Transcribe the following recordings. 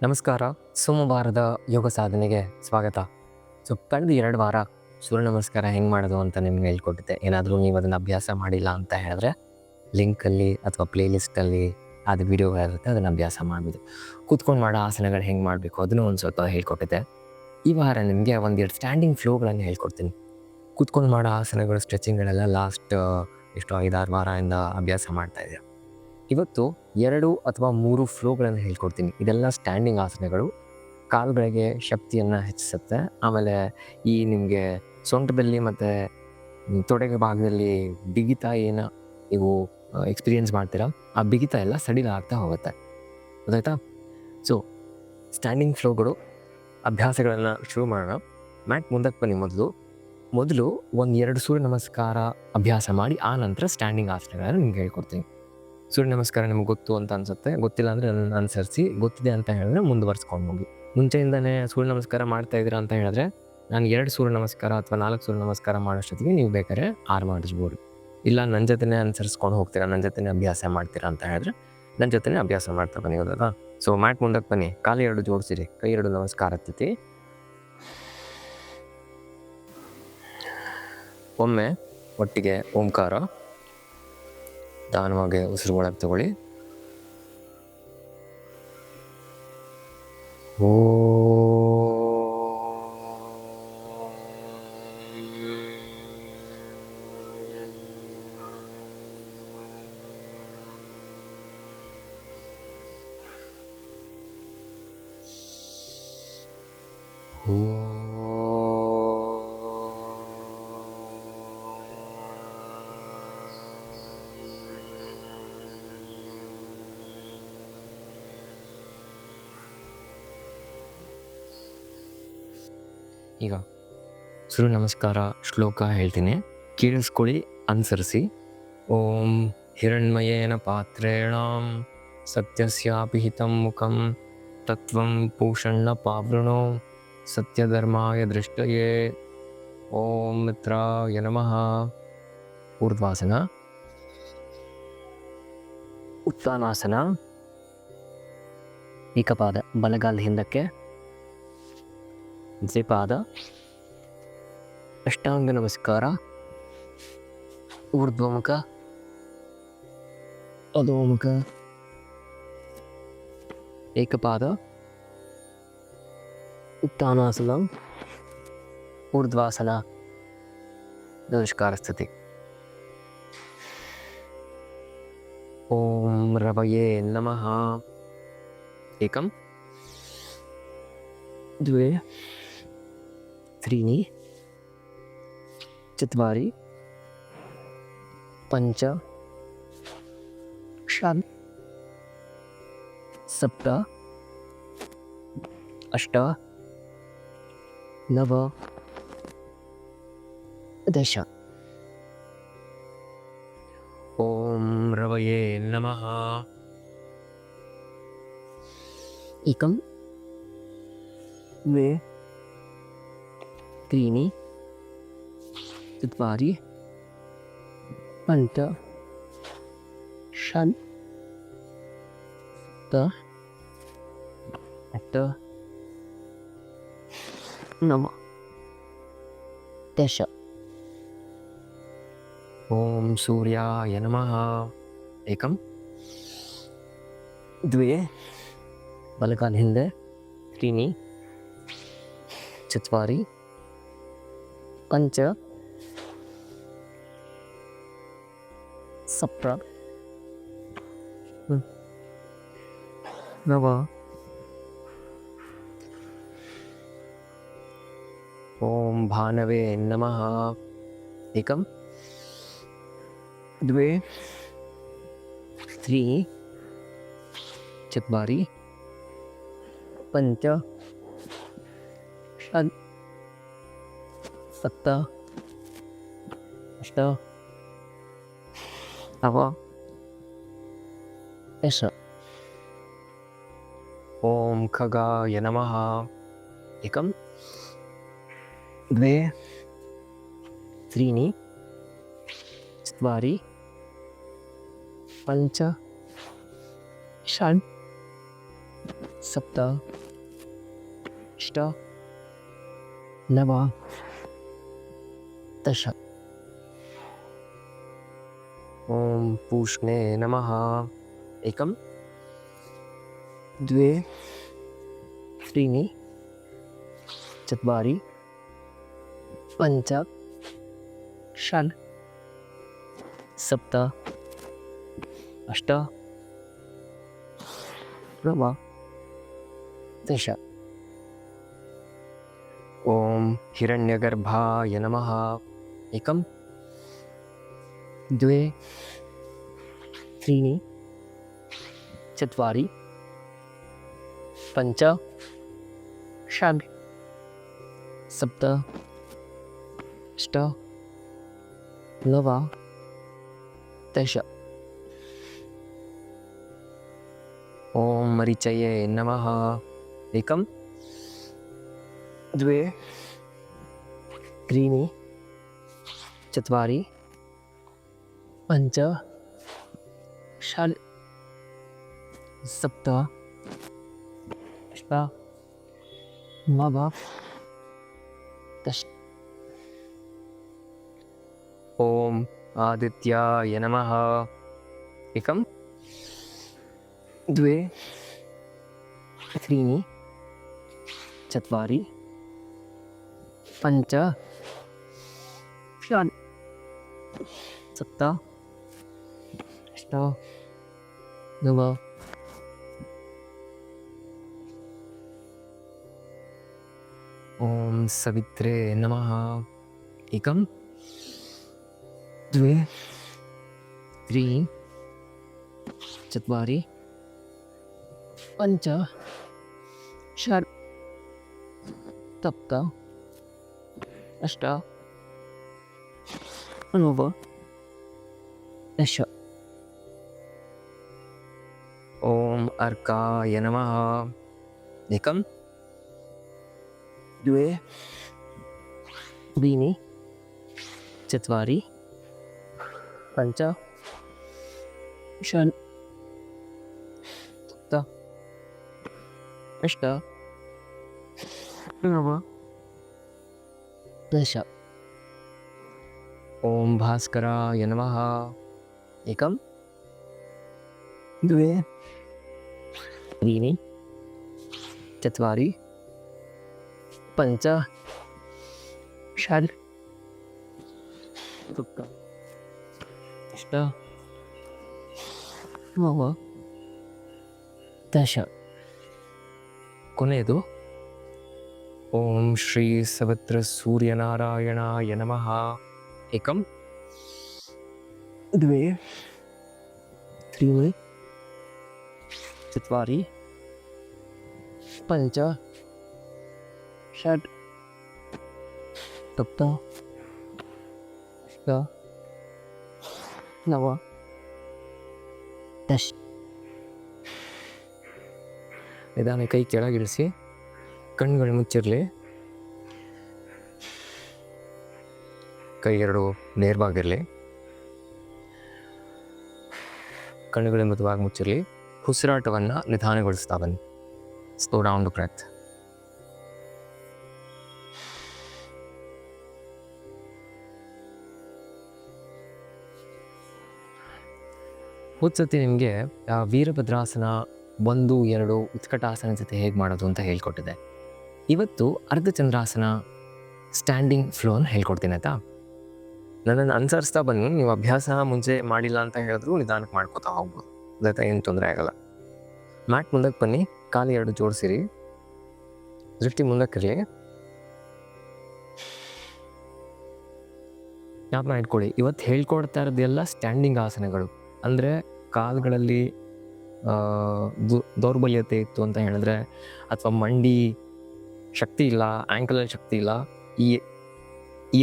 ನಮಸ್ಕಾರ. ಸೋಮವಾರದ ಯೋಗ ಸಾಧನೆಗೆ ಸ್ವಾಗತ. ಕಳೆದ 2 ವಾರ ಸೂರ್ಯ ನಮಸ್ಕಾರ ಹೆಂಗೆ ಮಾಡೋದು ಅಂತ ನಿಮ್ಗೆ ಹೇಳ್ಕೊಟ್ಟಿದ್ದೆ. ಏನಾದರೂ ನೀವು ಅದನ್ನು ಅಭ್ಯಾಸ ಮಾಡಿಲ್ಲ ಅಂತ ಹೇಳಿದ್ರೆ ಲಿಂಕಲ್ಲಿ ಅಥವಾ ಪ್ಲೇಲಿಸ್ಟಲ್ಲಿ ಅದು ವೀಡಿಯೋಗಳಿರುತ್ತೆ, ಅದನ್ನು ಅಭ್ಯಾಸ ಮಾಡ್ಬೋದು. ಕೂತ್ಕೊಂಡು ಮಾಡೋ ಆಸನಗಳು ಹೆಂಗೆ ಮಾಡಬೇಕು ಅದನ್ನು ಒಂದು ಸ್ವಲ್ಪ ಹೇಳ್ಕೊಟ್ಟಿದ್ದೆ. ಈ ವಾರ ನಿಮಗೆ 1-2 ಸ್ಟ್ಯಾಂಡಿಂಗ್ ಫ್ಲೋಗಳನ್ನು ಹೇಳ್ಕೊಡ್ತೀನಿ. ಕೂತ್ಕೊಂಡು ಮಾಡೋ ಆಸನಗಳು, ಸ್ಟ್ರೆಚಿಂಗ್ಗಳೆಲ್ಲ ಲಾಸ್ಟ್ 5-6 ವಾರದಿಂದ ಅಭ್ಯಾಸ ಮಾಡ್ತಾಯಿದ್ದೀರಾ. ಇವತ್ತು 2 ಅಥವಾ 3 ಫ್ಲೋಗಳನ್ನು ಹೇಳ್ಕೊಡ್ತೀನಿ. ಇದೆಲ್ಲ ಸ್ಟ್ಯಾಂಡಿಂಗ್ ಆಸನಗಳು. ಕಾಲುಗಳಿಗೆ ಶಕ್ತಿಯನ್ನು ಹೆಚ್ಚಿಸುತ್ತೆ. ಆಮೇಲೆ ಈ ನಿಮಗೆ ಸೊಂಟ ಬೆಲ್ಲಿ ಮತ್ತು ತೊಡೆಗೆ ಭಾಗದಲ್ಲಿ ಬಿಗಿತ ಏನು ನೀವು ಎಕ್ಸ್ಪೀರಿಯೆನ್ಸ್ ಮಾಡ್ತೀರಾ, ಆ ಬಿಗಿತ ಎಲ್ಲ ಸಡಿಲ ಆಗ್ತಾ ಹೋಗುತ್ತೆ. ಗೊತ್ತಾಯ್ತಾ? ಸೊ ಸ್ಟ್ಯಾಂಡಿಂಗ್ ಫ್ಲೋಗಳು ಅಭ್ಯಾಸಗಳನ್ನು ಶುರು ಮಾಡೋಣ. ಮ್ಯಾಟ್ ಮುಂದಕ್ಕೆ ಬನ್ನಿ. ಮೊದಲು 1-2 ಸೂರ್ಯ ನಮಸ್ಕಾರ ಅಭ್ಯಾಸ ಮಾಡಿ ಆ ನಂತರ ಸ್ಟ್ಯಾಂಡಿಂಗ್ ಆಸನಗಳನ್ನು ನಿಮ್ಗೆ ಹೇಳ್ಕೊಡ್ತೀನಿ. ಸೂರ್ಯ ನಮಸ್ಕಾರ ನಿಮ್ಗೆ ಗೊತ್ತು ಅಂತ ಅನಿಸುತ್ತೆ. ಗೊತ್ತಿಲ್ಲ ಅಂದರೆ ನನ್ನ ಅನುಸರಿಸಿ. ಗೊತ್ತಿದೆ ಅಂತ ಹೇಳಿದ್ರೆ ಮುಂದುವರ್ಸ್ಕೊಂಡು ಹೋಗಿ. ಮುಂಚೆಯಿಂದನೇ ಸೂರ್ಯ ನಮಸ್ಕಾರ ಮಾಡ್ತಾ ಇದ್ದೀರಾ ಅಂತ ಹೇಳಿದ್ರೆ ನಾನು 2 ಸೂರ್ಯ ನಮಸ್ಕಾರ ಅಥವಾ 4 ಸೂರ್ಯ ನಮಸ್ಕಾರ ಮಾಡೋಷ್ಟೊತ್ತಿಗೆ ನೀವು ಬೇಕಾದ್ರೆ 6 ಮಾಡಿಸ್ಬೋದು. ಇಲ್ಲ ನನ್ನ ಜೊತೆನೇ ಅನುಸರಿಸ್ಕೊಂಡು ಹೋಗ್ತೀರಾ, ನನ್ನ ಜೊತೆನೇ ಅಭ್ಯಾಸ ಮಾಡ್ತೀರಾ ಅಂತ ಹೇಳಿದ್ರೆ ನನ್ನ ಜೊತೆನೇ ಅಭ್ಯಾಸ ಮಾಡ್ತಾ ಬನ್ನಿ. ಹೋದಾಗ ಸೊ ಮ್ಯಾಟ್ ಮುಂದಕ್ಕೆ ಬನ್ನಿ. ಕಾಲು 2 ಜೋಡಿಸಿರಿ, ಕೈ 2 ನಮಸ್ಕಾರ ಹತ್ತತಿ. ಒಮ್ಮೆ ಒಟ್ಟಿಗೆ ಓಂಕಾರ ನಿಧಾನವಾಗಿ ಉಸಿರು ಒಳಗೆ ತಗೊಳ್ಳಿ. ಓ ಈಗ ಸೂರ್ಯ ನಮಸ್ಕಾರ ಶ್ಲೋಕ ಹೇಳ್ತೀನಿ, ಕೇಳಿಸ್ಕೊಳ್ಳಿ, ಅನುಸರಿಸಿ. ಓಂ ಹಿರಣ್ಮಯೇನ ಪಾತ್ರೇಣ ಸತ್ಯಸ್ಯಾಪಿಹಿತಂ ಮುಖಂ ತತ್ವಂ ಪೂಷಣ್ಣ ಪಾವೃಣೋ ಸತ್ಯಧರ್ಮಾಯ ದೃಷ್ಟಯೇ. ಓಂ ಮಿತ್ರಾಯ ನಮಃ. ಊರ್ಧ್ವಾಸನ, ಉತ್ಥಾನಾಸನ. ಏಕಪಾದ ಬಲಗಾಲ ಹಿಂದಕ್ಕೆ, ದ್ವಿಪಾದ ಅಷ್ಟಾಂಗ ನಮಸ್ಕಾರ. ಊರ್ಧ್ವಮುಖ, ಅಧೋಮುಖ, ಏಕಪಾದ, ಉತ್ಥಾನಾಸನ, ಊರ್ಧ್ವಾಸನ, ನಮಸ್ಕಾರ ಸ್ಥಿತಿ. ಓಂ ರವಯೇ ನಮಃ. ಏಕಂ ದ್ವೇ त्रीणि चत्वारि पञ्च षट् सप्त अष्ट नव दश. ॐ रवये नमः. एकं द्वे त्रीणि चत्वारि पञ्च षट् सप्त अष्ट नव दश. ॐ सूर्याय नमः. एकं द्वे बलकाल हिंदे त्रीणि चत्वारि पञ्च सप्त नव. ॐ भानवे नमः. एकं द्वे त्रीणि चत्वारि पञ्च षट् सप्त अष्ट नव दश. ॐ खगाय नमः. एकं द्वे त्रीणि चत्वारि पञ्च षट् ಸಪ್ತ ಅಷ್ಟ ನವ ದಶ. ಓಂ ಪೂಷ್ಣೇ ನಮಃ. ಏಕಂ ದ್ವೇ ತ್ರೀಣಿ ಚತ್ವಾರಿ ಪಂಚ ಷಡ್ ಸಪ್ತ ಅಷ್ಟ ನವ ದಶ. ಓಂ ಹಿರಣ್ಯಗರ್ಭಾಯ ನಮಃ. ಏಕಂ ದ್ವೇ ತ್ರೀಣಿ ಚತ್ವಾರಿ ಪಂಚ ಷಡ್ ಸಪ್ತ ಅಷ್ಟ ನವ ದಶ. ಓಂ ಮರಿಚಯೇ ನಮಃ. ಏಕಂ ದ್ವೇ ತ್ರೀಣಿ ಚತ್ವಾರಿ ಪಂಚ ಷಡ್ ಸಪ್ತ ಅಷ್ಟ ನವ ದಶ. ಓಂ ಆದಿತ್ಯಾಯ ನಮಃ. ಏಕಂ ದ್ವೇ ತ್ರೀಣಿ ಚತ್ವಾರಿ ಪಂಚ ಷಡ್ ಸಪ್ತ ಅಷ್ಟ ನವ ಓಂ ಸವಿತ್ರೇ ನಮಃ. ಏಕಂ ದ್ವೇ ತ್ರೀಣಿ ಚತ್ವಾರಿ ಪಂಚ ಷಡ್ ಸಪ್ತ ಅಷ್ಟ ನವ ದಶ. ಓಂ ಅರ್ಕಾಯ ನಮಃ. ಏಕಂ ದ್ವೇ ತ್ರೀಣಿ ಚತ್ವಾರಿ ಪಂಚ ಷಡ್ ಸಪ್ತ ಅಷ್ಟ ನವ ದಶ. ಓಂ ಭಾಸ್ಕರಾಯ ನಮಃ. ಏಕಂ ದ್ವೇ ತ್ರೀಣಿ ಚತ್ವಾರಿ ಪಂಚ ಷಡ್ ಸಪ್ತ ಅಷ್ಟ ನವ ದಶ. ಕೊನೆಯದು ಓಂ ಶ್ರೀ ಸವಿತ್ರ ಸೂರ್ಯನಾರಾಯಣಾಯ ನಮಃ. ಏಕಂ ದ್ವೇ ತ್ರೀಣಿ ಚತ್ವಾರಿ ಪಂಚ ಷಡ್ ಸಪ್ತ ಅಷ್ಟ ನವ ದಶ. ನಿಧಾನ ಕೈ ಕೆಳಗಿಳಿಸಿ, ಕಣ್ಣುಗಳು ಮುಚ್ಚಿರಲಿ, ಕೈ ಎರಡು ನೇರವಾಗಿರಲಿ, ಕಣ್ಣುಗಳು ಮಿತವಾಗಿ ಮುಚ್ಚಿರಲಿ. ಉಸಿರಾಟವನ್ನು ನಿಧಾನಗೊಳಿಸ್ತಾ ಬನ್ನಿ. Slow down the breath. ಹೋದ್ಸತಿ ನಿಮಗೆ ವೀರಭದ್ರಾಸನ 1, 2 ಉತ್ಕಟಾಸನ ಜೊತೆ ಹೇಗೆ ಮಾಡೋದು ಅಂತ ಹೇಳ್ಕೊಟ್ಟಿದೆ. ಇವತ್ತು ಅರ್ಧಚಂದ್ರಾಸನ ಸ್ಟ್ಯಾಂಡಿಂಗ್ ಫ್ಲೋನ ಹೇಳ್ಕೊಡ್ತೀನಿ ಆಯಿತಾ. ನನ್ನನ್ನು ಅನುಸರಿಸ್ತಾ ಬನ್ನಿ. ನೀವು ಅಭ್ಯಾಸ ಮುಂಚೆ ಮಾಡಿಲ್ಲ ಅಂತ ಹೇಳಿದ್ರು ನಿಧಾನಕ್ಕೆ ಮಾಡ್ಕೋತಾ ಹೋಗ್ಬೋದು, ಅದಾಯ್ತಾ, ಏನು ತೊಂದರೆ ಆಗಲ್ಲ. ಮ್ಯಾಟ್ ಮುಂದಕ್ಕೆ ಬನ್ನಿ, ಕಾಲು ಎರಡು ಜೋಡಿಸಿರಿ, ದೃಷ್ಟಿ ಮುಂದಕ್ಕಿರಲಿ. ಜ್ಞಾಪನ ಇಟ್ಕೊಳ್ಳಿ, ಇವತ್ತು ಹೇಳ್ಕೊಡ್ತಾ ಇರೋದೆಲ್ಲ ಸ್ಟ್ಯಾಂಡಿಂಗ್ ಆಸನಗಳು. ಅಂದರೆ ಕಾಲುಗಳಲ್ಲಿ ದೌರ್ಬಲ್ಯತೆ ಇತ್ತು ಅಂತ ಹೇಳಿದ್ರೆ, ಅಥವಾ ಮಂಡಿ ಶಕ್ತಿ ಇಲ್ಲ, ಆ್ಯಂಕಲಲ್ಲಿ ಶಕ್ತಿ ಇಲ್ಲ, ಈ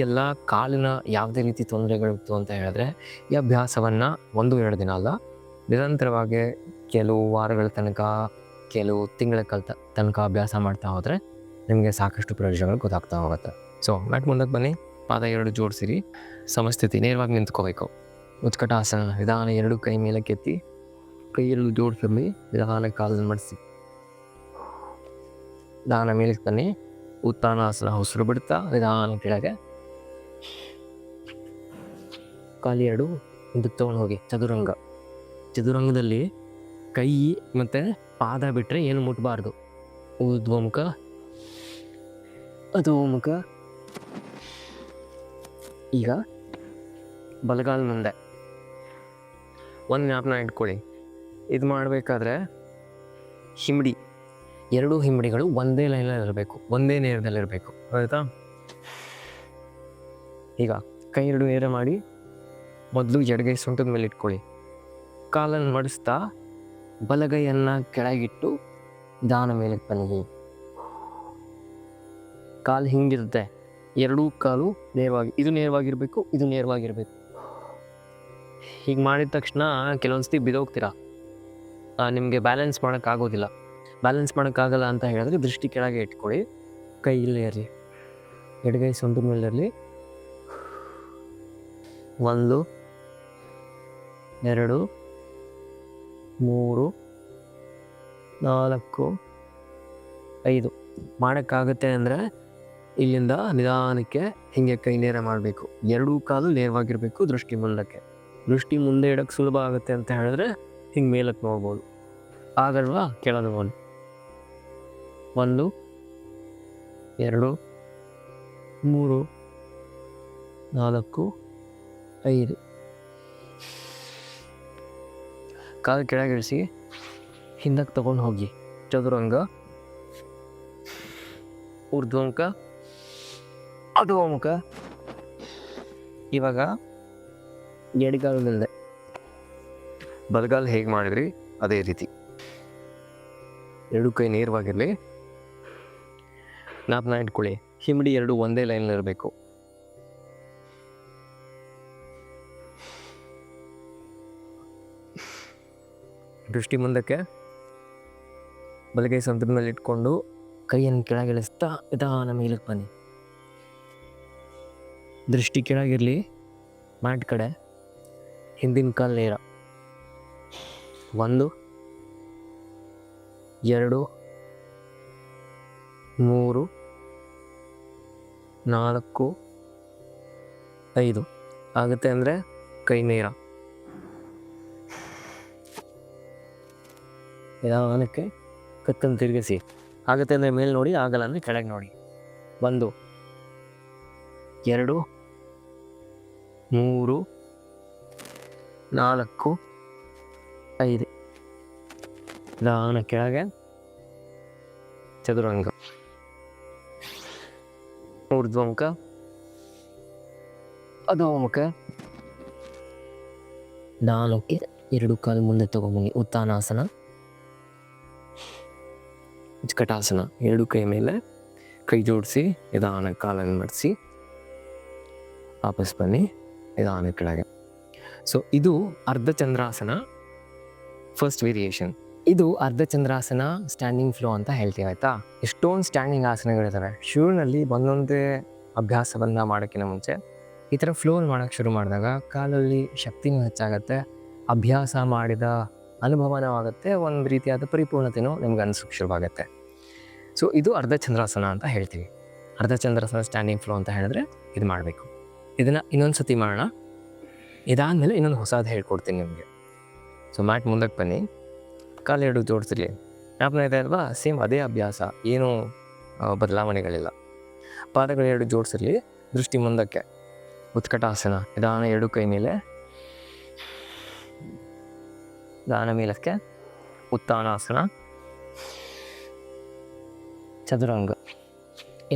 ಎಲ್ಲ ಕಾಲಿನ ಯಾವುದೇ ರೀತಿ ತೊಂದರೆಗಳಿತ್ತು ಅಂತ ಹೇಳಿದ್ರೆ, ಈ ಅಭ್ಯಾಸವನ್ನು 1-2 ದಿನ ಅಲ್ಲ, ನಿರಂತರವಾಗಿ ಕೆಲವು ವಾರಗಳ ತನಕ, ಕೆಲವು ತಿಂಗಳ ತನಕ ಅಭ್ಯಾಸ ಮಾಡ್ತಾ ಹೋದರೆ ನಿಮಗೆ ಸಾಕಷ್ಟು ಪ್ರಯೋಜನಗಳು ಗೊತ್ತಾಗ್ತಾ ಹೋಗುತ್ತೆ. ಸೊ ಮ್ಯಾಟ್ ಮುಂದಕ್ಕೆ ಬನ್ನಿ, ಪಾದ 2 ಜೋಡಿಸಿರಿ, ಸಮಸ್ಥಿತಿ, ನೇರವಾಗಿ ನಿಂತ್ಕೋಬೇಕು. ಉತ್ಕಟಾಸನ, ನಿಧಾನ 2 ಕೈ ಮೇಲೆ ಕೆತ್ತಿ, ಕೈ 2 ಜೋಡಿಸಿರಲಿ, ನಿಧಾನ ಕಾಲನ್ನು ಮಡಿಸಿ, ನಿಧಾನ ಮೇಲಕ್ಕೆ ಬನ್ನಿ. ಉತ್ತಾನಾಸನ, ಉಸಿರು ಬಿಡ್ತಾ ನಿಧಾನ ಕೆಳಗೆ. ಕಾಲು ಎರಡು ಹಿಂದಕ್ಕೆ ತೊಗೊಂಡು ಹೋಗಿ. ಚದುರಂಗ. ಚದುರಂಗದಲ್ಲಿ ಕೈ ಮತ್ತು ಪಾದ ಬಿಟ್ಟರೆ ಏನು ಮುಟ್ಟಬಾರ್ದು. ಊರ್ಧ್ವಮುಖ, ಅಧೋಮುಖ. ಈಗ ಬಲಗಾಲ ಮುಂದೆ ಒಂದು ಜ್ಞಾಪನ ಇಟ್ಕೊಳ್ಳಿ. ಇದು ಮಾಡಬೇಕಾದ್ರೆ ಹಿಮ್ಮಡಿ, ಎರಡೂ ಹಿಮ್ಮಡಿಗಳು ಒಂದೇ ಲೈನಲ್ಲಿ ಇರಬೇಕು, ಒಂದೇ ನೇರದಲ್ಲಿರಬೇಕು. ಆಯಿತಾ? ಈಗ ಕೈ ಎರಡು ನೇರ ಮಾಡಿ ಮೊದಲು ಎಡಗೈ ಸೊಂಟದ ಮೇಲೆ ಇಟ್ಕೊಳ್ಳಿ. ಕಾಲನ್ನು ಮಡಿಸ್ತಾ ಬಲಗೈಯನ್ನು ಕೆಳಗಿಟ್ಟು ನಿಧಾನ ಮೇಲಕ್ಕೆ ಬನ್ನಿ. ಕಾಲು ಹಿಂಗಿರುತ್ತೆ, ಎರಡೂ ಕಾಲು ನೇರವಾಗಿ, ಇದು ನೇರವಾಗಿರಬೇಕು, ಇದು ನೇರವಾಗಿರಬೇಕು. ಹೀಗೆ ಮಾಡಿದ ತಕ್ಷಣ ಕೆಲವೊಂದ್ಸತಿ ಬಿದ್ದೋಗ್ತೀರಾ, ನಿಮಗೆ ಬ್ಯಾಲೆನ್ಸ್ ಮಾಡೋಕ್ಕಾಗೋದಿಲ್ಲ. ಬ್ಯಾಲೆನ್ಸ್ ಮಾಡೋಕ್ಕಾಗಲ್ಲ ಅಂತ ಹೇಳಿದ್ರೆ ದೃಷ್ಟಿ ಕೆಳಗೆ ಇಟ್ಕೊಳ್ಳಿ, ಕೈ ಇಲ್ಲೇ ಇರಲಿ, ಎಡಗೈ ಸೊಂಟದ ಮೇಲೆ ಇರಲಿ. 1 2 3 4 5 ಮಾಡೋಕ್ಕಾಗುತ್ತೆ ಅಂದರೆ ಇಲ್ಲಿಂದ ನಿಧಾನಕ್ಕೆ ಹೀಗೆ ಕೈ ನೇರ ಮಾಡಬೇಕು. ಎರಡೂ ಕಾಲು ನೇರವಾಗಿರಬೇಕು, ದೃಷ್ಟಿ ಮುಂದಕ್ಕೆ. ದೃಷ್ಟಿ ಮುಂದೆ ಇಡೋಕ್ಕೆ ಸುಲಭ ಆಗುತ್ತೆ ಅಂತ ಹೇಳಿದ್ರೆ ಹಿಂಗೆ ಮೇಲಕ್ಕೆ ನೋಡ್ಬೋದು. ಆಗಲ್ವಾ? ಕೆಳಗೆ ನೋಡಿ. 1 2 3 4 5. ಕಾಲು ಕೆಳಗಿಳಿಸಿ ಹಿಂದಕ್ಕೆ ತಗೊಂಡು ಹೋಗಿ. ಚದುರಂಗ, ಊರ್ಧ್ವಮುಖ, ಅಧೋಮುಖ. ಇವಾಗ ಎಡಗಾಲದಿಂದ ಬಲಗಾಲ ಹೇಗೆ ಮಾಡಿದ್ರಿ ಅದೇ ರೀತಿ ಎರಡು ಕೈ ನೇರವಾಗಿರಲಿ. ಜ್ಞಾಪನ ಇಟ್ಕೊಳ್ಳಿ, ಹಿಮ್ಮಡಿ ಎರಡು ಒಂದೇ ಲೈನಲ್ಲಿ ಇರಬೇಕು. ದೃಷ್ಟಿ ಮುಂದಕ್ಕೆ, ಬಲಗೈ ಸೊಂಟದ ಮೇಲೆ ಇಟ್ಕೊಂಡು ಕೈಯನ್ನು ಕೆಳಗಿಳಿಸ್ತಾ ನಿಧಾನ ಮೇಲಕ್ಕೆ ಬನ್ನಿ. ದೃಷ್ಟಿ ಕೆಳಗಿರಲಿ, ಮ್ಯಾಟ್ ಕಡೆ, ಹಿಂದಿನ ಕಾಲು ನೇರ. 1 2 3 4 5 ಆಗುತ್ತೆ ಅಂದರೆ ಕೈ ನೇರ. ನಿಧಾನಕ್ಕೆ ಕತ್ತನ್ನು ತಿರುಗಿಸಿ. ಆಗುತ್ತೆ ಅಂದರೆ ಮೇಲೆ ನೋಡಿ, ಆಗಲ್ಲ ಅಂದರೆ ಕೆಳಗೆ ನೋಡಿ. 1 2 3 4 5. ನಿಧಾನ ಕೆಳಗೆ. ಚದುರಂಗ, ಊರ್ಧ್ವಮುಖ, ಅಧೋಮುಖ. ನಿಧಾನಕ್ಕೆ ಎರಡು ಕಾಲು ಮುಂದೆ ತಗೊಂಬಂಗಿ. ಉತ್ತಾನಾಸನ, ಉಚ್ಕಟಾಸನ. ಎರಡು ಕೈ ಮೇಲೆ ಕೈ ಜೋಡಿಸಿ ನಿಧಾನ ಕಾಲನ್ನು ಮಡಿಸಿ ವಾಪಸ್ ಬನ್ನಿ, ನಿಧಾನ ಕೆಳಗೆ. ಸೊ ಇದು ಅರ್ಧಚಂದ್ರಾಸನ ಫಸ್ಟ್ ವೇರಿಯೇಷನ್. ಇದು ಅರ್ಧಚಂದ್ರಾಸನ ಸ್ಟ್ಯಾಂಡಿಂಗ್ ಫ್ಲೋ ಅಂತ ಹೇಳ್ತೀವಿ. ಆಯಿತಾ? ಎಷ್ಟೊಂದು ಸ್ಟ್ಯಾಂಡಿಂಗ್ ಆಸನಗಳಿದ್ದಾವೆ. ಶುರುವಿನಲ್ಲಿ ಒಂದೊಂದೇ ಅಭ್ಯಾಸವನ್ನು ಮಾಡೋಕ್ಕಿಂತ ಮುಂಚೆ ಈ ಥರ ಫ್ಲೋ ಮಾಡೋಕ್ಕೆ ಶುರು ಮಾಡಿದಾಗ ಕಾಲಲ್ಲಿ ಶಕ್ತಿನೂ ಹೆಚ್ಚಾಗುತ್ತೆ, ಅಭ್ಯಾಸ ಮಾಡಿದ ಅನುಭವನೂ ಆಗುತ್ತೆ, ಒಂದು ರೀತಿಯಾದ ಪರಿಪೂರ್ಣತೆಯೂ ನಿಮ್ಗೆ ಅನಿಸೋಕ್ಕೆ ಶುರುವಾಗುತ್ತೆ. ಸೊ ಇದು ಅರ್ಧಚಂದ್ರಾಸನ ಅಂತ ಹೇಳ್ತೀವಿ. ಅರ್ಧಚಂದ್ರಾಸನ ಸ್ಟ್ಯಾಂಡಿಂಗ್ ಫ್ಲೋ ಅಂತ ಹೇಳಿದ್ರೆ ಇದು ಮಾಡಬೇಕು. ಇದನ್ನು ಇನ್ನೊಂದು ಸತಿ ಮಾಡೋಣ. ಇದಾದಮೇಲೆ ಇನ್ನೊಂದು ಹೊಸದು ಹೇಳ್ಕೊಡ್ತೀನಿ ನಿಮಗೆ. ಸೊ ಮ್ಯಾಟ್ ಮುಂದಕ್ಕೆ ಬನ್ನಿ, ಕಾಲು ಎರಡು ಜೋಡಿಸಿರಲಿ. ಜ್ಞಾಪನ ಇದೆ ಅಲ್ವಾ? ಸೇಮ್ ಅದೇ ಅಭ್ಯಾಸ, ಏನೂ ಬದಲಾವಣೆಗಳಿಲ್ಲ. ಪಾದಗಳು ಎರಡು ಜೋಡಿಸಿರಲಿ, ದೃಷ್ಟಿ ಮುಂದಕ್ಕೆ. ಉತ್ಕಟಾಸನ, ನಿಧಾನ ಎರಡು ಕೈ ಮೇಲೆ, ನಿಧಾನ ಮೇಲಕ್ಕೆ. ಉತ್ತಾನಾಸನ, ಚದುರಂಗ.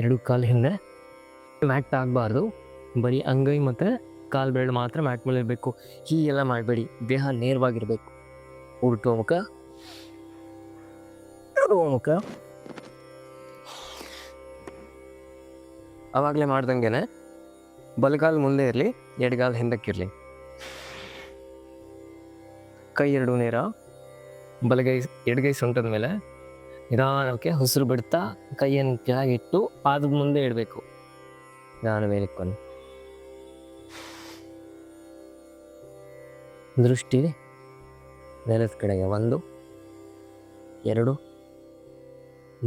ಎರಡು ಕಾಲು ಹಿಂದೆ. ಮ್ಯಾಟ್ ಆಗಬಾರ್ದು, ಬರೀ ಅಂಗೈ ಮತ್ತು ಕಾಲು ಬೆರಳು ಮಾತ್ರ ಮ್ಯಾಟ್ ಮೇಲೆ ಇರಬೇಕು. ಹೀಗೆಲ್ಲ ಮಾಡಬೇಡಿ, ದೇಹ ನೇರವಾಗಿರಬೇಕು. ಊರ್ಧ್ವಮುಖ, ಅಧೋಮುಖ. ಆವಾಗಲೇ ಮಾಡ್ದಂಗೆ ಬಲಗಾಲು ಮುಂದೆ ಇರಲಿ, ಎಡಗಾಲು ಹಿಂದಕ್ಕಿರಲಿ. ಕೈ ಎರಡು ನೇರ, ಬಲಗೈ ಎಡಗೈ ಸೊಂಟದ ಮೇಲೆ ನಿಧಾನಕ್ಕೆ ಉಸಿರು ಬಿಡ್ತಾ ಕೈಯನ್ನು ಕೆಳಗಿಟ್ಟು ಪಾದದ ಮುಂದೆ ಇಡಬೇಕು. ನಿಧಾನ ಮೇಲಕ್ಕೆ ಬನ್ನಿ. ದೃಷ್ಟಿ ನೆಲದ ಕಡೆಗೆ. 1 2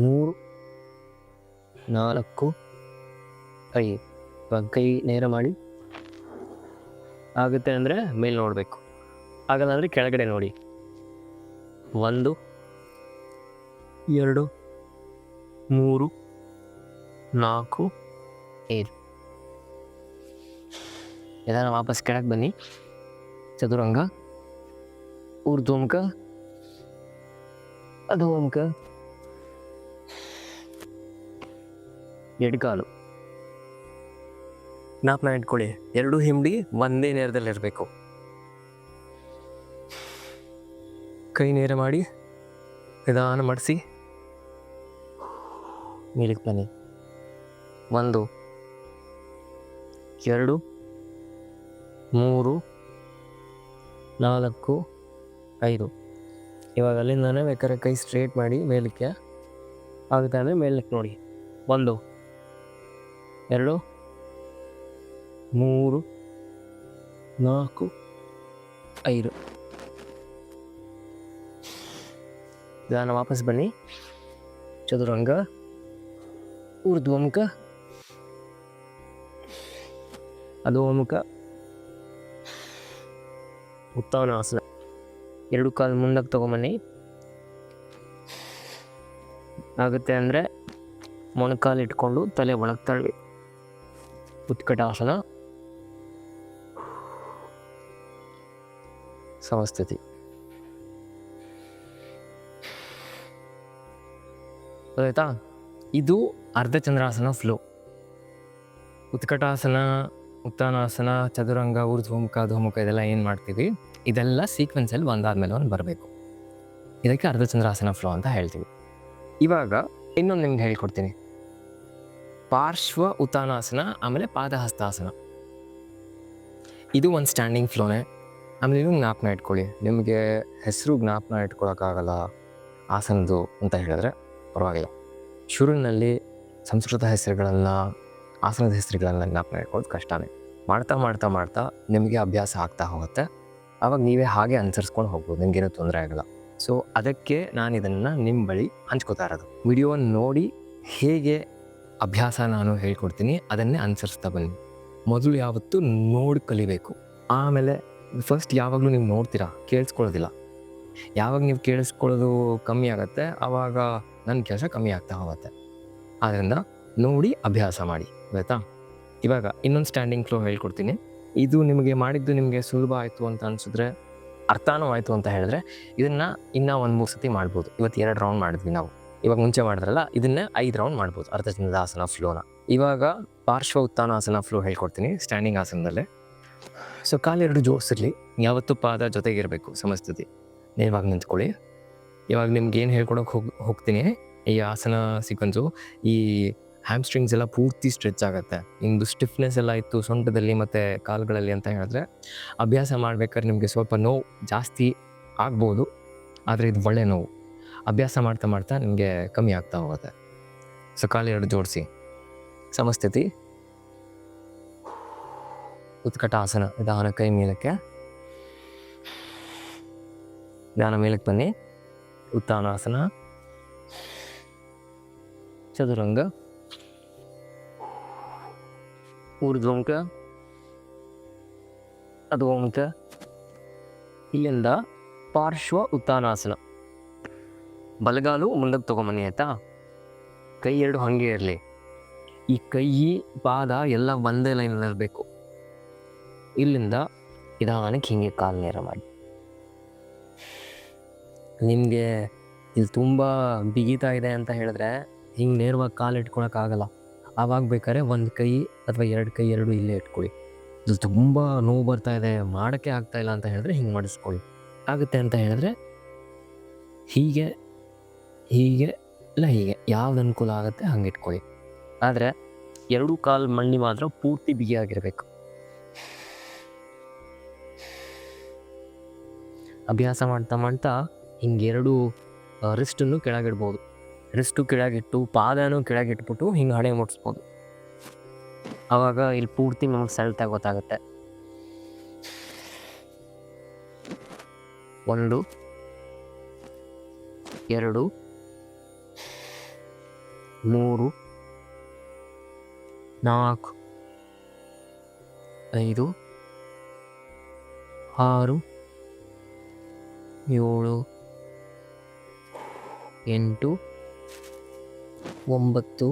3 4 5. ಇವಾಗ ಕೈ ನೇರ ಮಾಡಿ. ಆಗುತ್ತೆ ಅಂದರೆ ಮೇಲೆ ನೋಡಬೇಕು, ಆಗಲ್ಲ ಅಂದರೆ ಕೆಳಗಡೆ ನೋಡಿ. 1 2 3 4 5. ನಿಧಾನ ವಾಪಸ್ ಕೆಳಗೆ ಬನ್ನಿ. ಚದುರಂಗ, ಊರ್ಧ್ವಮುಖ, ಅಧೋಮುಖ, ಎಡಗಾಲು. ಜ್ಞಾಪನ ಇಟ್ಕೊಳ್ಳಿ, 2 ಹಿಂಡಿ ಒಂದೇ ನೇರದಲ್ಲಿರಬೇಕು. ಕೈ ನೇರ ಮಾಡಿ, ನಿಧಾನ ಮಾಡಿಸಿ, ಮೇಲಕ್ಕೆ ಬನ್ನಿ. 1 2 3 4 5. ಇವಾಗ ಅಲ್ಲಿಂದಾನೆ ಬೇಕಾದ್ರೆ ಕೈ ಸ್ಟ್ರೇಟ್ ಮಾಡಿ ಮೇಲಕ್ಕೆ. ಆಗುತ್ತೆ ಅಂದರೆ ಮೇಲಕ್ಕೆ ನೋಡಿ. 1 2 3 4 5. ನಿಧಾನ ವಾಪಸ್ ಬನ್ನಿ. ಚದುರಂಗ, ಊರ್ಧ್ವಮುಖ, ಅಧೋಮುಖ, ಉತ್ಥಾನಾಸನ. 2 ಕಾಲು ಮುಂದಕ್ಕೆ ತೊಗೊಂಬನ್ನಿ. ಆಗುತ್ತೆ ಅಂದರೆ ಮೊಣಕಾಲು ಇಟ್ಕೊಂಡು ತಲೆ ಒಳಗೆ ತಳ್ಳಿ. ಉತ್ಕಟಾಸನ, ಸಮಸ್ಥಿತಿ. ಗೊತ್ತಾಯ್ತಾ? ಇದು ಅರ್ಧಚಂದ್ರಾಸನ ಫ್ಲೋ. ಉತ್ಕಟಾಸನ, ಉತ್ಥಾನಾಸನ, ಚದುರಂಗ, ಊರ್ಧ್ವಮುಖ, ಅಧೋಮುಖ ಇದೆಲ್ಲ ಏನು ಮಾಡ್ತೀವಿ, ಇದೆಲ್ಲ ಸೀಕ್ವೆನ್ಸಲ್ಲಿ ಒಂದಾದ್ಮೇಲೆ ಒಂದು ಬರಬೇಕು. ಇದಕ್ಕೆ ಅರ್ಧಚಂದ್ರಾಸನ ಫ್ಲೋ ಅಂತ ಹೇಳ್ತೀವಿ. ಇವಾಗ ಇನ್ನೊಂದು ನಿಮ್ಗೆ ಹೇಳ್ಕೊಡ್ತೀನಿ. ಪಾರ್ಶ್ವ ಉತ್ಥಾನಾಸನ, ಆಮೇಲೆ ಪಾದಹಸ್ತಾಸನ. ಇದು ಒಂದು ಸ್ಟ್ಯಾಂಡಿಂಗ್ ಫ್ಲೋನೇ. ಆಮೇಲೆ ನೀವು ಜ್ಞಾಪನ ಇಟ್ಕೊಳ್ಳಿ. ನಿಮಗೆ ಹೆಸರು ಜ್ಞಾಪನ ಇಟ್ಕೊಳಕ್ಕಾಗಲ್ಲ ಆಸನದ್ದು ಅಂತ ಹೇಳಿದ್ರೆ ಪರವಾಗಿಲ್ಲ. ಶುರುವಿನಲ್ಲಿ ಸಂಸ್ಕೃತ ಹೆಸರುಗಳನ್ನು, ಆಸನದ ಹೆಸರುಗಳನ್ನ ಜ್ಞಾಪನ ಇಟ್ಕೊಳ್ಳೋದು ಕಷ್ಟನೇ. ಮಾಡ್ತಾ ಮಾಡ್ತಾ ಮಾಡ್ತಾ ನಿಮಗೆ ಅಭ್ಯಾಸ ಆಗ್ತಾ ಹೋಗುತ್ತೆ. ಆವಾಗ ನೀವೇ ಹಾಗೆ ಅನುಸರಿಸ್ಕೊಂಡು ಹೋಗ್ಬೋದು, ನಿಮಗೇನೂ ತೊಂದರೆ ಆಗಲ್ಲ. ಸೊ ಅದಕ್ಕೆ ನಾನು ಇದನ್ನು ನಿಮ್ಮ ಬಳಿ ಹಂಚ್ಕೋತಾ ಇರೋದು. ವಿಡಿಯೋವನ್ನು ನೋಡಿ ಹೇಗೆ ಅಭ್ಯಾಸ ನಾನು ಹೇಳ್ಕೊಡ್ತೀನಿ ಅದನ್ನೇ ಅನುಸರಿಸ್ತಾ ಬನ್ನಿ. ಮೊದಲು ಯಾವತ್ತೂ ನೋಡಿ ಕಲಿಬೇಕು. ಆಮೇಲೆ ಫಸ್ಟ್ ಯಾವಾಗಲೂ ನೀವು ನೋಡ್ತೀರಾ, ಕೇಳಿಸ್ಕೊಳ್ಳೋದಿಲ್ಲ. ಯಾವಾಗ ನೀವು ಕೇಳಿಸ್ಕೊಳ್ಳೋದು ಕಮ್ಮಿ ಆಗುತ್ತೆ, ಆವಾಗ ನನ್ನ ಕೆಲಸ ಕಮ್ಮಿ ಆಗ್ತಾ ಹೋಗುತ್ತೆ. ಆದ್ದರಿಂದ ನೋಡಿ ಅಭ್ಯಾಸ ಮಾಡಿ, ಆಯಿತಾ? ಇವಾಗ ಇನ್ನೊಂದು ಸ್ಟ್ಯಾಂಡಿಂಗ್ ಫ್ಲೋ ಹೇಳ್ಕೊಡ್ತೀನಿ. ಇದು ನಿಮಗೆ ಮಾಡಿದ್ದು ನಿಮಗೆ ಸುಲಭ ಆಯಿತು ಅಂತ ಅನಿಸಿದ್ರೆ, ಅರ್ಥನೂ ಆಯಿತು ಅಂತ ಹೇಳಿದ್ರೆ, ಇದನ್ನು ಇನ್ನೂ 1-3 ಸತಿ ಮಾಡ್ಬೋದು. ಇವತ್ತು 2 ರೌಂಡ್ ಮಾಡಿದ್ವಿ ನಾವು. ಇವಾಗ ಮುಂಚೆ ಮಾಡಿದ್ರಲ್ಲ, ಇದನ್ನೇ 5 ರೌಂಡ್ ಮಾಡ್ಬೋದು ಅರ್ಧಚಂದ್ರಾಸನ ಫ್ಲೋನ. ಇವಾಗ ಪಾರ್ಶ್ವ ಉತ್ಥಾನಾಸನ ಫ್ಲೋ ಹೇಳ್ಕೊಡ್ತೀನಿ ಸ್ಟ್ಯಾಂಡಿಂಗ್ ಆಸನದಲ್ಲೇ. ಸೊ ಕಾಲು 2 ಜೋಡಿಸಿರಲಿ, ಯಾವತ್ತೂ ಪಾದ ಜೊತೆಗಿರಬೇಕು, ಸಮಸ್ಥಿತಿ. ನೇರವಾಗಿ ನಿಂತ್ಕೊಳ್ಳಿ. ಇವಾಗ ನಿಮ್ಗೆ ಏನು ಹೇಳ್ಕೊಡೋಕೆ ಹೋಗ್ತೀನಿ, ಈ ಆಸನ ಸೀಕ್ವೆನ್ಸು, ಈ ಹ್ಯಾಮ್ಸ್ಟ್ರಿಂಗ್ಸ್ ಎಲ್ಲ ಪೂರ್ತಿ ಸ್ಟ್ರೆಚ್ ಆಗುತ್ತೆ. ನಿಮ್ಮದು ಸ್ಟಿಫ್ನೆಸ್ ಎಲ್ಲ ಇತ್ತು ಸೊಂಟದಲ್ಲಿ ಮತ್ತು ಕಾಲುಗಳಲ್ಲಿ ಅಂತ ಹೇಳಿದ್ರೆ, ಅಭ್ಯಾಸ ಮಾಡ್ಬೇಕಾದ್ರೆ ನಿಮಗೆ ಸ್ವಲ್ಪ ನೋವು ಜಾಸ್ತಿ ಆಗ್ಬೋದು, ಆದರೆ ಇದು ಒಳ್ಳೆ ನೋವು. ಅಭ್ಯಾಸ ಮಾಡ್ತಾ ಮಾಡ್ತಾ ನಿಮಗೆ ಕಮ್ಮಿ ಆಗ್ತಾ ಹೋಗುತ್ತೆ. ಸೊ ಕಾಲು 2 ಜೋಡಿಸಿ, ಸಮಸ್ಥಿತಿ, ಉತ್ಕಟಾಸನ. ನಿಧಾನ ಕೈ ಮೇಲಕ್ಕೆ, ನಿಧಾನ ಮೇಲಕ್ಕೆ ಬನ್ನಿ. ಉತ್ಥಾನಾಸನ, ಚದುರಂಗ, ಊರ್ಧ್ವಮುಖ, ಅಧೋಮುಖ. ಇಲ್ಲಿಂದ ಪಾರ್ಶ್ವ ಉತ್ಥಾನಾಸನ. ಬಲಗಾಲು ಮುಂದಕ್ಕೆ ತೊಗೊಂಬನ್ನಿ, ಆಯಿತಾ? ಕೈ 2 ಹಾಗೆ ಇರಲಿ. ಈ ಕೈ ಪಾದ ಎಲ್ಲ ಒಂದೇ ಲೈನಲ್ಲಿರಬೇಕು. ಇಲ್ಲಿಂದ ನಿಧಾನಕ್ಕೆ ಹಿಂಗೆ ಕಾಲು ನೇರ ಮಾಡಿ. ನಿಮಗೆ ಇಲ್ಲಿ ತುಂಬ ಬಿಗಿತಾ ಇದೆ ಅಂತ ಹೇಳಿದ್ರೆ ಹಿಂಗೆ ನೇರವಾಗಿ ಕಾಲು ಇಟ್ಕೊಳಕ್ಕಾಗಲ್ಲ. ಆವಾಗ ಬೇಕಾದ್ರೆ ಒಂದು ಕೈ ಅಥವಾ 2 ಕೈ ಇಲ್ಲೇ ಇಟ್ಕೊಳ್ಳಿ. ಇದು ತುಂಬ ನೋವು ಬರ್ತಾ ಇದೆ, ಮಾಡೋಕ್ಕೆ ಆಗ್ತಾಯಿಲ್ಲ ಅಂತ ಹೇಳಿದ್ರೆ ಹಿಂಗೆ ಮಾಡಿಸ್ಕೊಳ್ಳಿ. ಆಗುತ್ತೆ ಅಂತ ಹೇಳಿದ್ರೆ ಹೀಗೆ ಹೀಗೆ ಇಲ್ಲ ಹೀಗೆ, ಯಾವ್ದು ಅನುಕೂಲ ಆಗುತ್ತೆ ಹಂಗೆ ಇಟ್ಕೊಳ್ಳಿ. ಆದರೆ 2 ಕಾಲು ಮಂಡಿ ಮಾತ್ರ ಪೂರ್ತಿ ಬಿಗಿಯಾಗಿರಬೇಕು. ಅಭ್ಯಾಸ ಮಾಡ್ತಾ ಮಾಡ್ತಾ ಹಿಂಗೆ 2 ರಿಸ್ಟನ್ನು ಕೆಳಗಿಡ್ಬೋದು. ರಿಸ್ಟು ಕೆಳಗಿಟ್ಟು ಪಾದನೂ ಕೆಳಗಿಟ್ಬಿಟ್ಟು ಹಿಂಗೆ ಹಣೆ ಮುಟ್ಸ್ಬೋದು. ಆವಾಗ ಇಲ್ಲಿ ಪೂರ್ತಿ ನಮಗೆ ಸೆಳೆತ ಗೊತ್ತಾಗುತ್ತೆ. 1 2 3 4 5 6 7 8 9 10.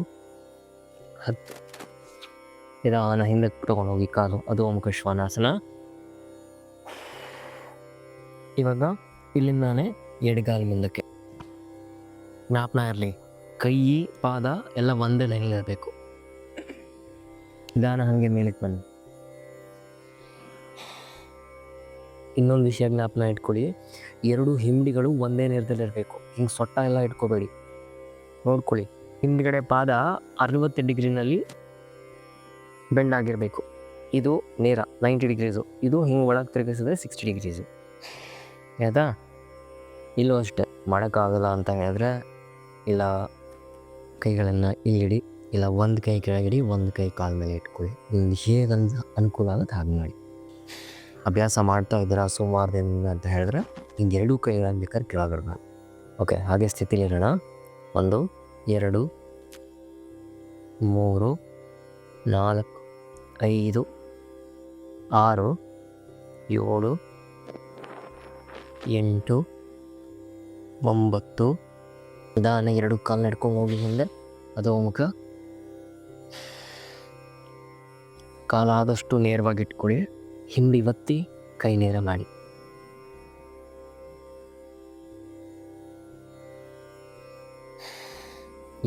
ನಿಧಾನ ಹಿಂದಕ್ಕೆ ತೊಗೊಂಡೋಗಿ ಕಾಲು ಅಧೋಮುಖ ಶ್ವಾನಾಸನ. ಇವಾಗ ಇಲ್ಲಿಂದಾನೆ ಎಡಗಾಲು ಮುಂದಕ್ಕೆ. ಜ್ಞಾಪನ ಇರಲಿ, ಕೈ ಪಾದ ಎಲ್ಲ ಒಂದೇ ಲೈನಲ್ಲಿ ಇರಬೇಕು. ನಿಧಾನ ಹಾಗೆ ಮೇಲಕ್ಕೆ ಬನ್ನಿ. ಇನ್ನೊಂದು ವಿಷಯ ಜ್ಞಾಪನ ಇಟ್ಕೊಳ್ಳಿ, 2 ಹಿಂಡಿಗಳು ಒಂದೇ ನೇರದಲ್ಲಿ ಇರಬೇಕು. ಹಿಂಗೆ ಸೊಟ್ಟ ಎಲ್ಲ ಇಟ್ಕೋಬೇಡಿ. ನೋಡ್ಕೊಳ್ಳಿ, ಹಿಂದ್ಗಡೆ ಪಾದ 60 ಡಿಗ್ರಿನಲ್ಲಿ ಬೆಂಡ್ ಆಗಿರಬೇಕು. ಇದು ನೇರ 90 ಡಿಗ್ರೀಸು. ಇದು ಹಿಂಗೆ ಒಳಗೆ ತಿರುಗಿಸಿದ್ರೆ 60 ಡಿಗ್ರೀಸು. ಆಯ್ತಾ? ಇಲ್ಲೂ ಅಷ್ಟೇ. ಮಾಡೋಕ್ಕಾಗಲ್ಲ ಅಂತ ಹೇಳಿದ್ರೆ ಇಲ್ಲ ಕೈಗಳನ್ನು ಇಲ್ಲಿಡಿ, ಇಲ್ಲ ಒಂದು ಕೈ ಕೆಳಗಿಡಿ, ಒಂದು ಕೈ ಕಾಲ ಮೇಲೆ ಇಟ್ಕೊಳ್ಳಿ. ನಿಮ್ಗೆ ಹೇಗೆ ಅನುಕೂಲ ಆಗುತ್ತೆ ಹಾಗೆ ಮಾಡಿ. ಅಭ್ಯಾಸ ಮಾಡ್ತಾ ಇದ್ದೀರಾ ಸುಮಾರು ದಿನ ಅಂತ ಹೇಳಿದ್ರೆ ಹಿಂಗೆ 2 ಕೈಗಳನ್ನು ಬೇಕಾದ್ರೆ ಕೆಳಗಿಡೋಣ. ಓಕೆ, ಹಾಗೆ ಸ್ಥಿತಿಲಿರೋಣ. 1 2 3 4 5 6 7 8 9. ನಿಧಾನ 2 ಕಾಲು ನಡ್ಕೊಂಡು ಹೋಗಿ ಮುಂದೆ ಅಧೋಮುಖ. ಕಾಲಾದಷ್ಟು ನೇರವಾಗಿ ಇಟ್ಕೊಳ್ಳಿ. ಹಿಂಡಿ ಒತ್ತಿ ಕೈ ನೇರ ಮಾಡಿ.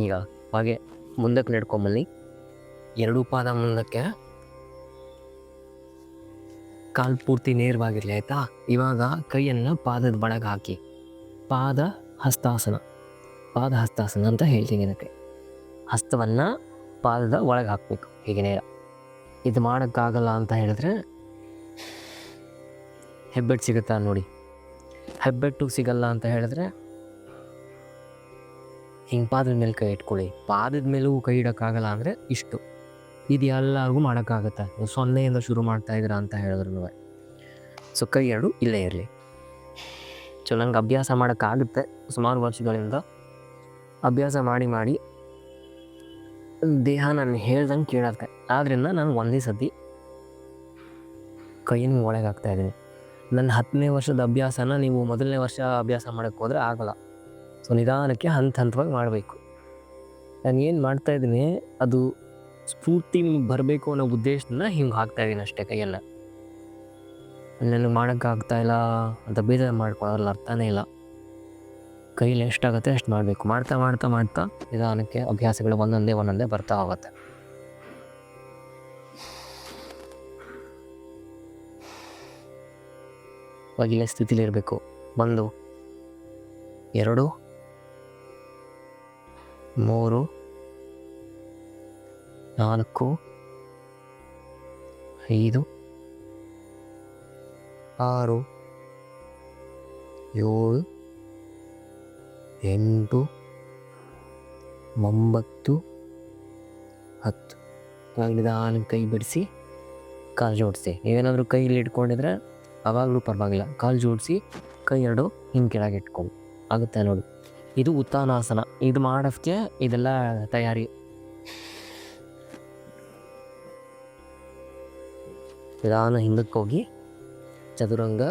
ಈಗ ಹಾಗೆ ಮುಂದಕ್ಕೆ ನಡ್ಕೊಂಬಲ್ಲಿ. 2 ಪಾದ ಮುಂದಕ್ಕೆ, ಕಾಲು ಪೂರ್ತಿ ನೇರವಾಗಿರಲಿ. ಆಯಿತಾ? ಇವಾಗ ಕೈಯನ್ನು ಪಾದದ ಒಳಗೆ ಹಾಕಿ ಪಾದ ಹಸ್ತಾಸನ ಅಂತ ಹೇಳ್ತೀನಿ. ಏನಕ್ಕೆ ಹಸ್ತವನ್ನು ಪಾದದ ಒಳಗೆ ಹಾಕಬೇಕು ಹೀಗೆ ನೇರ. ಇದು ಮಾಡೋಕ್ಕಾಗಲ್ಲ ಅಂತ ಹೇಳಿದ್ರೆ ಹೆಬ್ಬೆಟ್ಟು ಸಿಗುತ್ತಾ ನೋಡಿ. ಹೆಬ್ಬೆಟ್ಟು ಸಿಗಲ್ಲ ಅಂತ ಹೇಳಿದ್ರೆ ಹಿಂಗೆ ಪಾದದ ಮೇಲೆ ಕೈ ಇಟ್ಕೊಳ್ಳಿ. ಪಾದದ ಮೇಲೂ ಕೈ ಇಡೋಕ್ಕಾಗಲ್ಲ ಅಂದರೆ ಇಷ್ಟು. ಇದು ಎಲ್ಲರಿಗೂ ಮಾಡೋಕ್ಕಾಗುತ್ತೆ. ನೀವು 0ಯಿಂದ ಶುರು ಮಾಡ್ತಾ ಇದ್ದೀರಾ ಅಂತ ಹೇಳಿದ್ರು. ಸೊ ಕೈ 2 ಇಲ್ಲೇ ಇರಲಿ. ಸೊ ನಂಗೆ ಅಭ್ಯಾಸ ಮಾಡೋಕ್ಕಾಗುತ್ತೆ. ಸುಮಾರು ವರ್ಷಗಳಿಂದ ಅಭ್ಯಾಸ ಮಾಡಿ ದೇಹ ನಾನು ಹೇಳ್ದಂಗೆ ಕೇಳತ್ತೆ. ಆದ್ದರಿಂದ ನಾನು ಒಂದೇ ಸತಿ ಕೈಯನ್ನು ಒಳಗೆ ಹಾಕ್ತಾಯಿದ್ದೀನಿ. ನನ್ನ 10ನೇ ವರ್ಷದ ಅಭ್ಯಾಸನ ನೀವು ಮೊದಲನೇ ವರ್ಷ ಅಭ್ಯಾಸ ಮಾಡೋಕ್ಕೆ ಹೋದರೆ ಆಗೋಲ್ಲ. ಸೊ ನಿಧಾನಕ್ಕೆ ಹಂತವಾಗಿ ಮಾಡಬೇಕು. ನಾನು ಏನು ಮಾಡ್ತಾಯಿದ್ದೀನಿ ಅದು ಸ್ಫೂರ್ತಿ ನಿಮ್ಗೆ ಬರಬೇಕು ಅನ್ನೋ ಉದ್ದೇಶದಿಂದ ಹಿಂಗೆ ಹಾಕ್ತಾಯಿದ್ದೀನಿ ಅಷ್ಟೇ ಕೈಯನ್ನು. ನನಗೆ ಮಾಡೋಕ್ಕಾಗ್ತಾಯಿಲ್ಲ ಅಂತ ಬೇಜಾರು ಮಾಡ್ಕೊಳ್ಳೋಲ್ಲ, ಅರ್ಥನೇ ಇಲ್ಲ. ಕೈಯಲ್ಲಿ ಎಷ್ಟಾಗುತ್ತೆ ಅಷ್ಟು ಮಾಡಬೇಕು. ಮಾಡ್ತಾ ನಿಧಾನಕ್ಕೆ ಅಭ್ಯಾಸಗಳು ಒಂದೊಂದೇ ಬರ್ತಾ ಹೋಗುತ್ತೆ. ಒಳ್ಳೆ ಸ್ಥಿತಿಲಿರಬೇಕು. 1 2 3 4 5 6 7 8 9 10. ನಿಧಾನ ಕೈ ಬಿಡಿಸಿ ಕಾಲು ಜೋಡಿಸಿ. ನೀವೇನಾದರೂ ಕೈಯಲ್ಲಿ ಇಟ್ಕೊಂಡಿದ್ರೆ ಆವಾಗಲೂ ಪರವಾಗಿಲ್ಲ. ಕಾಲು ಜೋಡಿಸಿ ಕೈ 2 ಹಿಂಗೆ ಕೆಳಗೆ ಇಟ್ಕೊಂಡು ಆಗುತ್ತೆ ನೋಡಿ. ಇದು ಉತ್ತಾನಾಸನ. ಇದು ಮಾಡೋಕ್ಕೆ ಇದೆಲ್ಲ ತಯಾರಿ. ನಿಧಾನ ಹಿಂದಕ್ಕೆ ಹೋಗಿ ಚದುರಂಗ,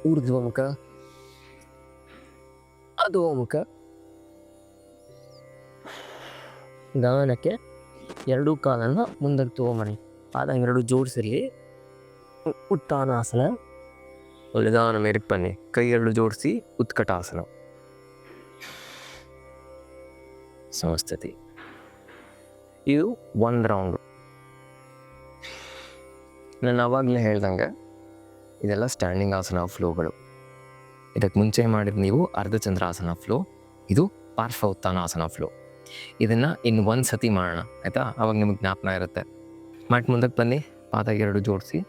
ಊರ್ಧ್ವಮುಖ, ಅಧೋಮುಖ. ನಿಧಾನಕ್ಕೆ 2 ಕಾಲನ್ನು ಮುಂದಕ್ಕೆ ತೊಗೊಂಬನ್ನಿ. ಪಾದ 2 ಜೋಡಿಸಿರಿ. ಉತ್ತಾನಾಸನ. ನಿಧಾನ ಮೇಲಕ್ಕೆ ಬನ್ನಿ. ಕೈ 2 ಜೋಡಿಸಿ ಉತ್ಕಟಾಸನ. ಸಮಸ್ಥಿತಿ. ಇದು 1 ರೌಂಡು. ನಾನು ಆವಾಗಲೇ ಹೇಳ್ದಂಗೆ ಇದೆಲ್ಲ ಸ್ಟ್ಯಾಂಡಿಂಗ್ ಆಸನ ಫ್ಲೋಗಳು. ಇದಕ್ಕೆ ಮುಂಚೆ ಮಾಡಿದ ನೀವು ಅರ್ಧಚಂದ್ರಾಸನ ಫ್ಲೋ, ಇದು ಪಾರ್ಶ್ವ ಉತ್ತಾನಾಸನ ಫ್ಲೋ. ಇದನ್ನು ಇನ್ನು 1 ಸತಿ ಮಾಡೋಣ ಆಯಿತಾ? ಆವಾಗ ನಿಮಗೆ ಜ್ಞಾಪನ ಇರುತ್ತೆ. ಮಾಡಿ ಮುಂದಕ್ಕೆ ಬನ್ನಿ. ಪಾದ 2 ಜೋಡಿಸಿ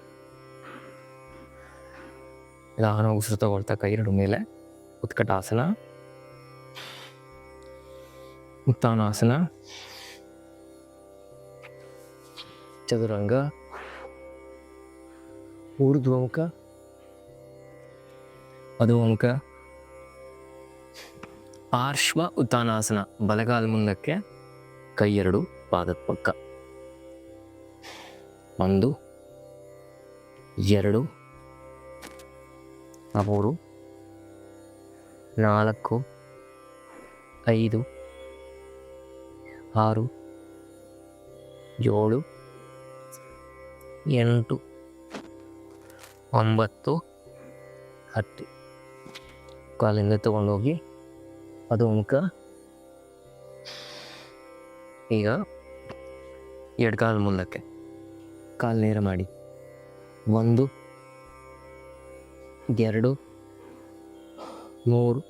ನಿಧಾನ ಉಸಿರು ತಗೊಳ್ತಾ ಕೈ 2 ಮೇಲೆ. ಉತ್ಕಟಾಸನ, ಉತ್ತಾನಾಸನ, ಚದುರಂಗ, ಊರ್ಧ್ವಮುಖ, ಅಧೋಮುಖ, ಪಾರ್ಶ್ವ ಉತ್ತಾನಾಸನ. ಬಲಗಾಲ ಮುಂದಕ್ಕೆ, ಕೈ 2 ಪಾದದ ಪಕ್ಕ. 1 2 3 4 5 6 7 8 9 10 ಕಾಲಿಂದ ತೊಗೊಂಡೋಗಿ ಅದು ಮುಖ. ಈಗ ಎಡಗಾಲು ಮುಂದಕ್ಕೆ, ಕಾಲು ನೇರ ಮಾಡಿ. 1 2 3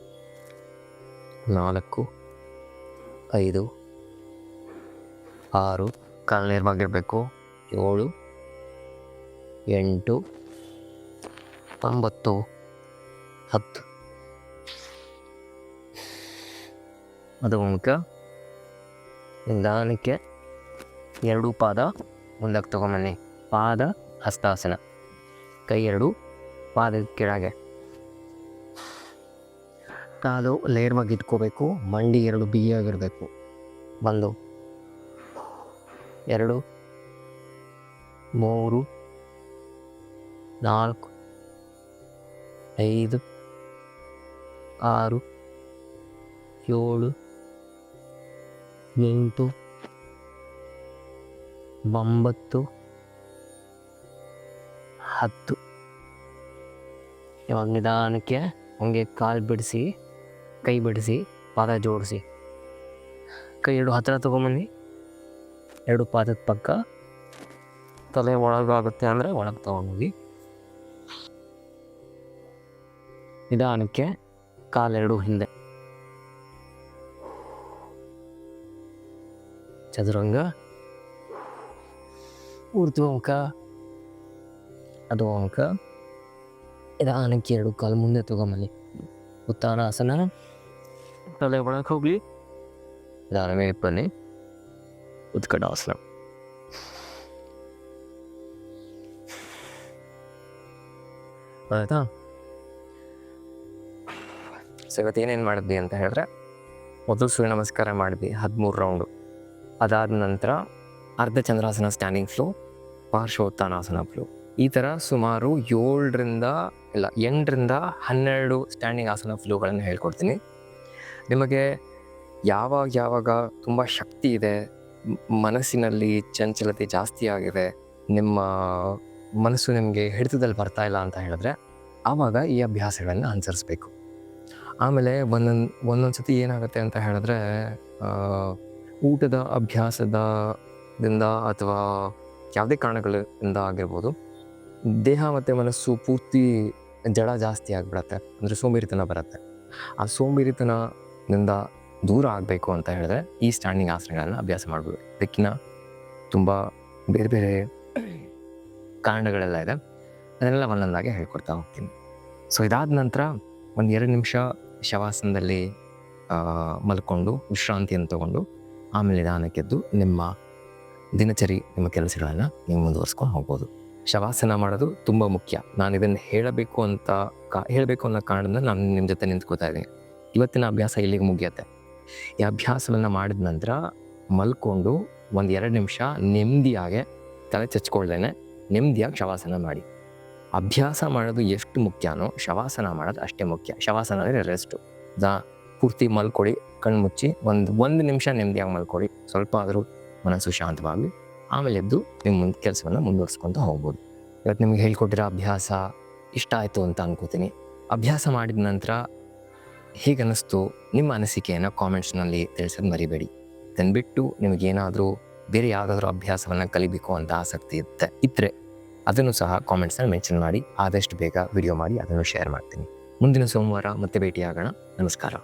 4 5 6, ಕಾಲು ನೇರವಾಗಿರಬೇಕು. 7 8 9 10. ಅದು ಮುಖ. ನಿಧಾನಕ್ಕೆ 2 ಪಾದ ಮುಂದಕ್ಕೆ ತೊಗೊಂಬನ್ನಿ. ಪಾದ ಹಸ್ತಾಸನ. ಕೈ 2 ಪಾದದ ಕೆಳಗೆ. ಕಾಲು ನೇರವಾಗಿ ಇಟ್ಕೋಬೇಕು. ಮಂಡಿ 2 ಬಿಗಿಯಾಗಿರಬೇಕು. 1 2 3 4 5 6 7 8 9 10. ಇವಾಗ ನಿಧಾನಕ್ಕೆ ಹಂಗೆ ಕಾಲು ಬಿಡಿಸಿ, ಕೈ ಬಿಡಿಸಿ, ಪಾದ ಜೋಡಿಸಿ. ಕೈ 2 ಹತ್ತಿರ ತೊಗೊಂಬನ್ನಿ. 2 ಪಾದದ ಪಕ್ಕ. ತಲೆ ಒಳಗಾಗುತ್ತೆ ಅಂದರೆ ಒಳಗೆ ತೊಗೊಂಡೋಗಿ. ನಿಧಾನಕ್ಕೆ ಕಾಲು 2 ಹಿಂದೆ. ಚದುರಂಗ, ಊರ್ಧ್ವಮುಖ, ಅಧೋಮುಖ. ನಿಧಾನಕ್ಕೆ 2 ಕಾಲು ಮುಂದೆ ತೊಗೊಂಬನ್ನಿ. ಉತ್ತಾನಾಸನ. ತಲೆ ಒಳಗೆ ಹೋಗಲಿ. ನಿಧಾನವೇ ಬನ್ನಿ. ಉತ್ಕಟಾಸನ. ಆಯಿತಾ? ಸೊ ಇವತ್ತು ಏನೇನು ಮಾಡಿದ್ವಿ ಅಂತ ಹೇಳಿದ್ರೆ, ಮೊದಲು ಸೂರ್ಯ ನಮಸ್ಕಾರ ಮಾಡಿದ್ವಿ 13 ರೌಂಡು. ಅದಾದ ನಂತರ ಅರ್ಧ ಚಂದ್ರಾಸನ ಸ್ಟ್ಯಾಂಡಿಂಗ್ ಫ್ಲೋ, ಪಾರ್ಶ್ವೋತ್ತಾನಾಸನ ಫ್ಲೋ. ಈ ಥರ ಸುಮಾರು 8 ರಿಂದ 12 ಸ್ಟ್ಯಾಂಡಿಂಗ್ ಆಸನ ಫ್ಲೋಗಳನ್ನು ಹೇಳ್ಕೊಡ್ತೀನಿ. ನಿಮಗೆ ಯಾವಾಗ ತುಂಬ ಶಕ್ತಿ ಇದೆ, ಮನಸ್ಸಿನಲ್ಲಿ ಚಂಚಲತೆ ಜಾಸ್ತಿ ಆಗಿದೆ, ನಿಮ್ಮ ಮನಸ್ಸು ನಿಮಗೆ ಹಿಡಿತದಲ್ಲಿ ಬರ್ತಾ ಇಲ್ಲ ಅಂತ ಹೇಳಿದ್ರೆ ಆವಾಗ ಈ ಅಭ್ಯಾಸಗಳನ್ನು ಅನುಸರಿಸ್ಬೇಕು. ಆಮೇಲೆ ಒಂದೊಂದು ಸತಿ ಏನಾಗುತ್ತೆ ಅಂತ ಹೇಳಿದ್ರೆ, ಊಟದ ಅಭ್ಯಾಸದಿಂದ ಅಥವಾ ಯಾವುದೇ ಕಾರಣಗಳಿಂದ ಆಗಿರ್ಬೋದು, ದೇಹ ಮತ್ತು ಮನಸ್ಸು ಪೂರ್ತಿ ಜಡ ಜಾಸ್ತಿ ಆಗಿಬಿಡತ್ತೆ. ಅಂದರೆ ಸೋಂಬೇರಿತನ ಬರುತ್ತೆ. ಆ ಸೋಂಬೇರಿತನದಿಂದ ದೂರ ಆಗಬೇಕು ಅಂತ ಹೇಳಿದ್ರೆ ಈ ಸ್ಟ್ಯಾಂಡಿಂಗ್ ಆಸನಗಳನ್ನು ಅಭ್ಯಾಸ ಮಾಡ್ಬೋದು. ಇದಕ್ಕಿಂತ ತುಂಬ ಬೇರೆ ಬೇರೆ ಕಾರಣಗಳೆಲ್ಲ ಇದೆ. ಅದನ್ನೆಲ್ಲ ಒಂದೊಂದಾಗಿ ಹೇಳ್ಕೊಡ್ತಾ ಹೋಗ್ತೀನಿ. ಸೊ ಇದಾದ ನಂತರ 1-2 ನಿಮಿಷ ಶವಾಸನದಲ್ಲಿ ಮಲ್ಕೊಂಡು ವಿಶ್ರಾಂತಿಯನ್ನು ತಗೊಂಡು ಆಮೇಲೆ ನಿಧಾನಕ್ಕೆದ್ದು ನಿಮ್ಮ ದಿನಚರಿ, ನಿಮ್ಮ ಕೆಲಸಗಳನ್ನು ನೀವು ಮುಂದುವರ್ಸ್ಕೊಂಡು ಹೋಗ್ಬೋದು. ಶವಾಸನ ಮಾಡೋದು ತುಂಬ ಮುಖ್ಯ. ನಾನು ಇದನ್ನು ಹೇಳಬೇಕು ಅನ್ನೋ ಕಾರಣದಿಂದ ನಾನು ನಿಮ್ಮ ಜೊತೆ ನಿಂತ್ಕೋತಾ ಇದ್ದೀನಿ. ಇವತ್ತಿನ ಅಭ್ಯಾಸ ಇಲ್ಲಿಗೆ ಮುಗಿಯುತ್ತೆ. ಈ ಅಭ್ಯಾಸವನ್ನು ಮಾಡಿದ ನಂತರ ಮಲ್ಕೊಂಡು 1-2 ನಿಮಿಷ ನೆಮ್ಮದಿಯಾಗೆ ತಲೆ ಚಚ್ಕೊಳ್ದೇನೆ ನೆಮ್ಮದಿಯಾಗಿ ಶವಾಸನ ಮಾಡಿ. ಅಭ್ಯಾಸ ಮಾಡೋದು ಎಷ್ಟು ಮುಖ್ಯನೋ ಶವಾಸನ ಮಾಡೋದು ಅಷ್ಟೇ ಮುಖ್ಯ. ಶವಾಸನ ಅಂದರೆ ರೆಸ್ಟು. ಪೂರ್ತಿ ಮಲ್ಕೊಳ್ಳಿ, ಕಣ್ಣು ಮುಚ್ಚಿ ಒಂದು ನಿಮಿಷ ನೆಮ್ಮದಿಯಾಗಿ ಮಲ್ಕೊಳ್ಳಿ. ಸ್ವಲ್ಪ ಆದರೂ ಮನಸ್ಸು ಶಾಂತವಾಗಿ ಆಮೇಲೆ ಎದ್ದು ನಿಮ್ಮ ಕೆಲಸವನ್ನು ಮುಂದುವರ್ಸ್ಕೊತ ಹೋಗ್ಬೋದು. ಇವತ್ತು ನಿಮ್ಗೆ ಹೇಳ್ಕೊಟ್ಟಿರೋ ಅಭ್ಯಾಸ ಇಷ್ಟ ಆಯಿತು ಅಂತ ಅನ್ಕೋತೀನಿ. ಅಭ್ಯಾಸ ಮಾಡಿದ ನಂತರ ಹೇಗೆ ಅನ್ನಿಸ್ತು ನಿಮ್ಮ ಅನಿಸಿಕೆಯನ್ನು ಕಾಮೆಂಟ್ಸ್ನಲ್ಲಿ ತಿಳಿಸೋದು ಮರಿಬೇಡಿ. ಇದನ್ನು ಬಿಟ್ಟು ನಿಮಗೇನಾದರೂ ಬೇರೆ ಯಾವುದಾದ್ರೂ ಅಭ್ಯಾಸವನ್ನು ಕಲಿಬೇಕು ಅಂತ ಆಸಕ್ತಿ ಇದ್ದರೆ ಅದನ್ನು ಸಹ ಕಾಮೆಂಟ್ಸ್ನಲ್ಲಿ ಮೆನ್ಷನ್ ಮಾಡಿ. ಆದಷ್ಟು ಬೇಗ ವಿಡಿಯೋ ಮಾಡಿ ಅದನ್ನು ಶೇರ್ ಮಾಡ್ತೀನಿ. ಮುಂದಿನ ಸೋಮವಾರ ಮತ್ತೆ ಭೇಟಿಯಾಗೋಣ. ನಮಸ್ಕಾರ.